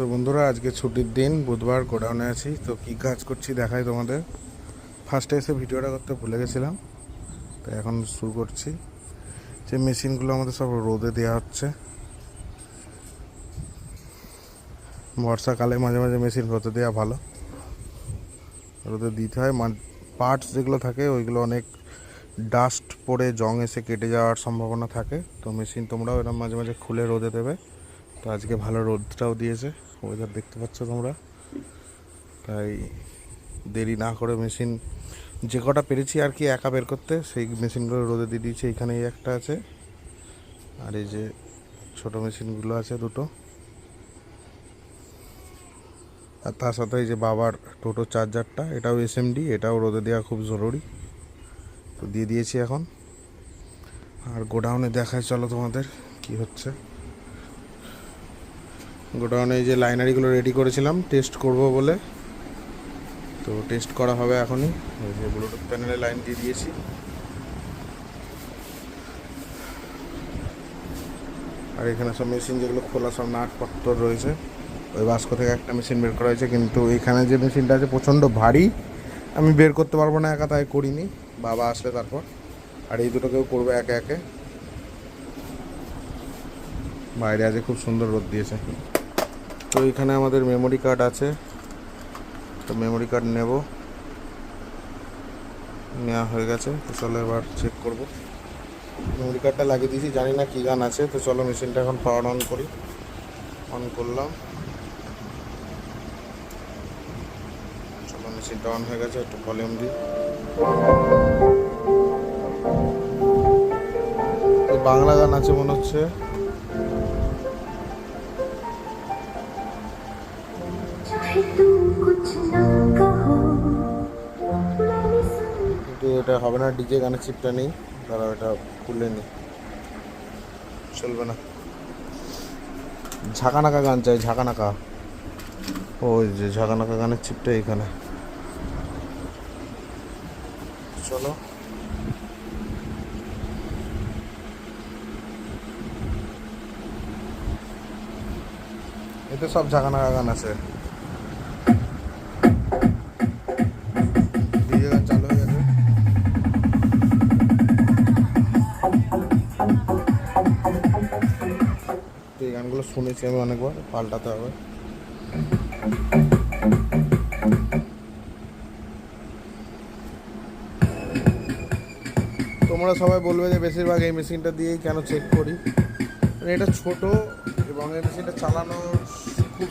তো বন্ধুরা, আজকে ছুটির দিন, বুধবার, গোডাউনে আছি। তো কি কাজ করছি দেখাই তোমাদের। ফার্স্টে এসে ভিডিওটা করতে ভুলে গেছিলাম, তো এখন শুরু করছি। যে মেশিনগুলো আমাদের সব রোদে দেওয়া হচ্ছে। বর্ষাকালে মাঝে মাঝে মেশিন রোদে দেওয়া ভালো, রোদে দিতে হয়। পার্টস যেগুলো থাকে ওইগুলো অনেক ডাস্ট পড়ে জং এসে কেটে যাওয়ার সম্ভাবনা থাকে। তো মেশিন তোমরাও এরকম মাঝে মাঝে খুলে রোদে দেবে। তো আজকে ভালো রোদটাও দিয়েছে, ওয়েদার দেখতে পাচ্ছ তোমরা। তাই দেরি না করে মেশিন যে কটা পেরেছি আর কি একা বের করতে, সেই মেশিনগুলো রোদে দিয়ে দিয়েছি। এইখানেই একটা আছে, আর এই যে ছোটো মেশিনগুলো আছে দুটো, আর তার সাথে এই যে বাবার টোটো চার্জারটা, এটাও এসএমডি, এটাও রোদে দেওয়া খুব জরুরি। তো দিয়ে দিয়েছি এখন। আর গোডাউনে দেখায় চলো তোমাদের কি হচ্ছে। গোডাউনে এই যে লাইনারিগুলো রেডি করেছিলাম টেস্ট করব বলে, তো টেস্ট করা হবে এখনই। এই যে ব্লুটুথ প্যানেলে লাইন দিয়ে দিয়েছি। আর এখানে সব মেশিন যেগুলো খোলা, সব নাটপত্র রয়েছে। ওই বাস্ক থেকে একটা মেশিন বের করা হয়েছে, কিন্তু এখানে যে মেশিনটা আছে প্রচণ্ড ভারী, আমি বের করতে পারবো না একা, তাই করিনি। বাবা আসলে তারপর। আর এই দুটো কেউ করবে একে একে। বাইরে আজ খুব সুন্দর রোদ দিয়েছে। তো এখানে আমাদের মেমোরি কার্ড আছে, তো মেমোরি কার্ড নেওয়া হয়ে গেছে। তো চলো এবার চেক করব। মেমোরি কার্ডটা লাগিয়ে দিয়েছি, জানি না কী গান আছে। তো চলো মেশিনটা এখন পাওয়ার অন করি। অন করলাম, চলো মেশিনটা অন হয়ে গেছে। একটু ভলিউম দিই। বাংলা গান আছে মনে হচ্ছে। কিন্তু এটা হবে না, ডিজে গানের চিপটা নেই, তারা এটা খুলে নি, চলবে না। ঝাঁকানাকা গান চাই, ঝাঁকানাকা। ওই যে ঝাঁকানাকা গানের চিপটা এখানে। চলো এতে সব ঝাঁকানাকা গান আছে। ডিজে গান চালু হয়ে গেছে। এই গানগুলো শুনেছি আমি অনেকবার, পাল্টাতে হবে। তোমরা সবাই বলবে যে বেশিরভাগ এই মেশিনটা দিয়েই কেন চেক করি। এটা ছোট এবং এই মেশিনটা চালানো খুব